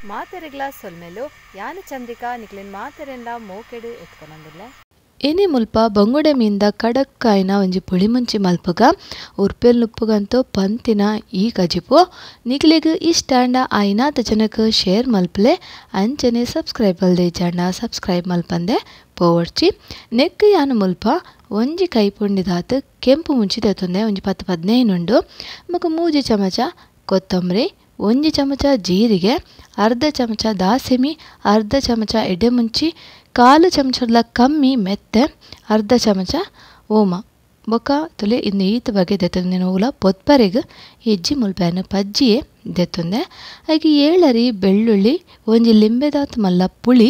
ಮಾತೆರೆಗ್ಲ ಸೊಲ್ಮೆಲು ಯಾನು ಚಂದ್ರಿಕಾ ನಿಕ್ಲಿನ್ ಮಾತೆರೆಂಡ ಮೋಕೆಡು ಎತ್ಕೊನಂದಿಲ್ಲ ಏನೇ ಮುಲ್ಪ ಬಂಗುಡೆ ಮೀಂದ ಕಡಕ್ಕಾಯಿನ ಒಂಜಿ ಪುಳಿ ಮುಂಚಿ ಮಲ್ಪುಗ ಉರ್ಪೆಲ್ ನುಪ್ಪುಗಂತೂ ಪಂತಿನ ಈ ಗಜಿಪು ನಿಕ್ಲಿಗ್ ಇಷ್ಟ ಅಂಡ ಆಯ್ನಾತ ಜನಕ್ಕೆ ಶೇರ್ ಮಲ್ಪಲೆ ಅಂಚನೆ ಸಬ್ಸ್ಕ್ರೈಬ್ ಅಲ್ದೆ ಜಂಡ ಸಬ್ಸ್ಕ್ರೈಬ್ ಮಲ್ಪಂದೆ ಪೋವರ್ಚಿ ನೆಕ್ ಯಾನು ಮುಲ್ಪ ಒಂಜಿ ಕೈಪುಂಡಿದಾತು ಕೆಂಪು ಮುಂಚಿ ತೆತ್ತೊಂದೆ ಒಂಜಿ 10-15 ಉಂಡು ಮಗ 3 ಚಮಚ ಕೊತ್ತಂಬರಿ 1 ಚಮಚ ಜೀರಿಗೆ ಅರ್ಧ ಚಮಚ ದಾಸಿಮಿ ಅರ್ಧ ಚಮಚ ಎಡೆ ಮುಂಚಿ 1/4 ಚಮಚದ ಕಮ್ಮಿ ಮೆತ್ತೆ ಅರ್ಧ ಚಮಚ ಓಮ ಬೊಕ ತುಲೆ ಇನ್ನು ಈತ ಬಗೆ ದೆತ್ತೊಂದೆ ನೋವುಲ ಪೊತ್ಪರೆಗ್ ಹೆಜ್ಜಿ ಮುಲ್ಪೆನ ಪಜ್ಜಿಯೇ ದೆತ್ತೊಂದೆ ಹಾಗೆ 7 ಬೆಳ್ಳುಳ್ಳಿ ಒಂಜಿ ಲಿಂಬೆದಾತ್ ಮಲ್ಲ ಪುಳಿ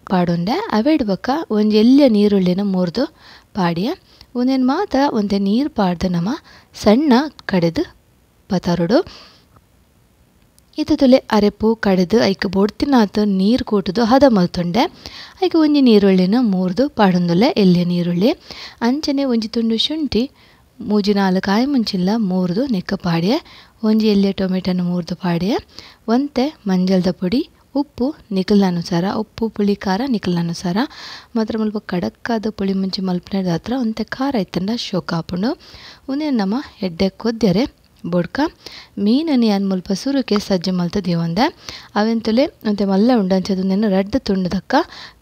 ಪಾಡೊಂಡೆ ಅವೆಡ್ ಬೊಕ ಒಂಜಿ ಎಲ್ಯ ನೀರುಳ್ಳಿನ ಮುರ್ದು ಪಾಡಿಯ ಒಂದೇನು ಮಾತ ಒಂದೇ ನೀರು ಪಾಡ್ದು ನಮ್ಮ ಸಣ್ಣ ಕಡೆದು ಪತರುಡು ಇದು ತುಲೆ ಅರೆಪು ಕಡೆದು ಐಕೆ ಬೊಡ್ತಿನಾತು ನೀರು ಕೂಟುದು ಹದ ಮಲ್ತೊಂಡೆ ಐಕೆ ಒಂಜಿ ನೀರುಳ್ಳಿನ ಮೂರ್ದು ಪಾಡೊಂದುಲ್ಲೆ ಎಲ್ಯ ನೀರುಳ್ಳಿ ಅಂಚನೆ ಒಂಜಿ ತುಂಡು ಶುಂಠಿ 3-4 ಕಾಯಿ ಮುಂಚಿಲ್ಲ ಮೂರ್ದು ನೆಕ್ಕ ಪಾಡಿಯೆ ಒಂಜಿ ಎಲ್ಯ ಟೊಮೆಟೊನ ಮೂರ್ದು ಪಾಡಿಯೆ ಒಂತೆ ಮಂಜಲ್ದ ಪುಡಿ ಉಪ್ಪು ನಿಕಲ್ನುಸಾರ ಉಪ್ಪು ಪುಳಿ ಖಾರ ನಿಕಲ್ನುಸಾರ ಮಾತ್ರ ಮುಲ್ಪ ಕಡಕ್ಕಾದ ಪುಳಿ ಮುಂಚಿ ಮಲ್ಪನೆದ ಹತ್ರ ಒಂತೆ ಖಾರ ಇತ್ತಂಡ ಶೋಕ ಹಾಪುಂಡು ಉಂದೇ ನಮ್ಮ ಎಡ್ಡೆ ಕೊದ್ಯರೆ ಬೊಡ್ಕ ಮೀನನ್ನು ಯಾನ್ ಮುಲ್ಪ ಸುರುಕೆ ಸಜ್ಜೆ ಮಲ್ತ ದೇವಂದೆ ಅವೆಂತಲೇ ಒಂತೆ ಮಲ್ಲ ಉಂಡಂಚದು ನೆನ ರಡ್ಡು ತುಂಡದಕ್ಕ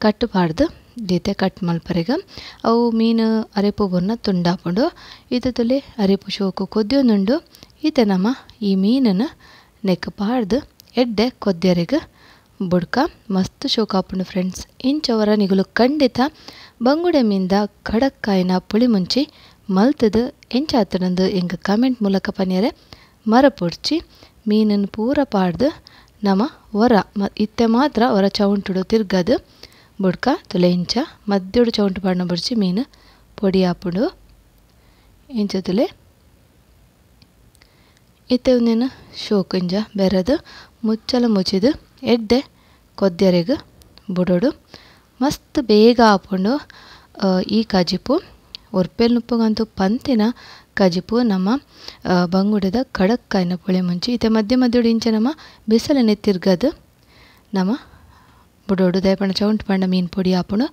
ಕಟ್ಟು ಪಾಡ್ದು ದೀತೆ ಕಟ್ ಮಲ್ಪರೆಗ ಅವು ಮೀನು ಅರೆಪು ಬೊನ್ನ ತುಂಡಾಪುಂಡು ಈತ ತುಲೆ ಅರೆಪು ಶೋಕು ಕೊದ್ಯೊಂದುಂಡು ಈತ ನಮ್ಮ ಈ ಮೀನನ್ನು ನೆಕ್ ಪಾಡ್ದು ಎಡ್ಡೆ ಕೊದ್ಯರೆಗ ಬುಡ್ಕ ಮಸ್ತ್ ಶೋಕಾಪುಂಡು ಫ್ರೆಂಡ್ಸ್ ಇಂಚವರ ನಿಗುಲು ಖಂಡಿತ ಬಂಗುಡೆ ಮೀಂದ ಕಡಕ್ಕಾಯಿನ ಪುಳಿ ಮುಂಚಿ ಮಲ್ತದು ಎಂಚಾತನಂದು ಎಂಗ ಕಮೆಂಟ್ ಮೂಲಕ ಪನ್ಯರೆ ಮರಪೊಡ್ಚಿ ಮೀನನ್ನು ಪೂರ ಪಾಡ್ದು ನಮ್ಮ ಹೊರ ಇತ್ತೆ ಮಾತ್ರ ಹೊರ ಚೌಂಟುಡು ತಿರ್ಗದು ಬುಡ್ಕ ತುಲೆ ಇಂಚ ಮದ್ಯೋಡು ಚೌಂಟು ಪಾಡ್ನ ಬಡ್ಚಿ ಮೀನು ಪೊಡಿ ಹಾಪುಂಡು ಇಂಚ ತುಲೆ ಇತ್ತೆ ಒಂದೇನು ಶೋಕು ಇಂಜ ಬೆರೆದು ಮುಚ್ಚಲ ಮುಚ್ಚಿದು ಎಡ್ಡೆ ಕೊದ್ಯರೆಗೆ ಬುಡೋಡು ಮಸ್ತ್ ಬೇಗ ಹಾಪುಂಡು ಈ ಕಜಿಪು ಉರ್ಪೆಲ್ ನುಪ್ಪಗಂತೂ ಪಂತಿನ ಕಜಿಪು ನಮ್ಮ ಬಂಗುಡೆದ ಕಡಕ್ಕಾಯಿನ ಪುಳಿ ಮುಂಚಿ ಇತ್ತೆ ಮಧ್ಯ ಮಧ್ಯೋಡು ಇಂಚ ನಮ್ಮ ಬಿಸಿಲನೆ ತಿರ್ಗದು ನಮ್ಮ ಬುಡೋಡು ದಯಪಂಡ ಚೌಂಟು ಪಂಡ ಮೀನು ಪೊಡಿ ಹಾಪುಂಡು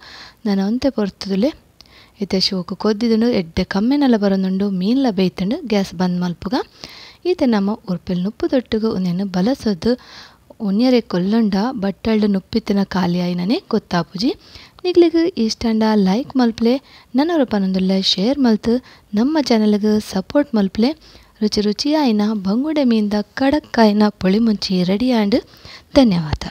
ನಾನು ಒಂತೆ ಪೊರ್ತುದುಲೆ ಇತ್ತೆ ಶೋಕು ಕೊದ್ದಿದುಂಡು ಎಡ್ಡೆ ಕಮ್ಮೆನೆಲ್ಲ ಬರೋದುಂಡು ಮೀನ್ಲ ಬೇಯ್ತುಂಡು ಗ್ಯಾಸ್ ಬಂದ್ ಮಲ್ಪುಗ ಈತೆ ನಮ್ಮ ಉರ್ಪೆಲ್ ನುಪ್ಪು ತೊಟ್ಟುಗು ಒಂದೇನು ಬಲಸೋದು ಉನ್ಯರೆ ಕೊಲ್ಲೊಂಡ ಬಟ್ಟಳ್ಳು ನುಪ್ಪಿತ್ತಿನ ಖಾಲಿ ಆಯ್ನನೆ ಗೊತ್ತಾಪುಜಿ ನಿಗ್ಲಿಗೆ ಇಷ್ಟಂಡ ಲೈಕ್ ಮಲ್ಪ್ಲೆ ನನ್ನವರ ಪನೊಂದುಲ್ಲ ಶೇರ್ ಮಲ್ತು ನಮ್ಮ ಚಾನಲ್ಗೆ ಸಪೋರ್ಟ್ ಮಲ್ಪ್ಲೆ ರುಚಿ ರುಚಿ ಆಯ್ನ ಬಂಗುಡೆ ಮೀಂದ ಕಡಕ್ಕಾಯಿನ ಪುಳಿ ಮುಂಚಿ ರೆಡಿ ಆಂಡ್ ಧನ್ಯವಾದ.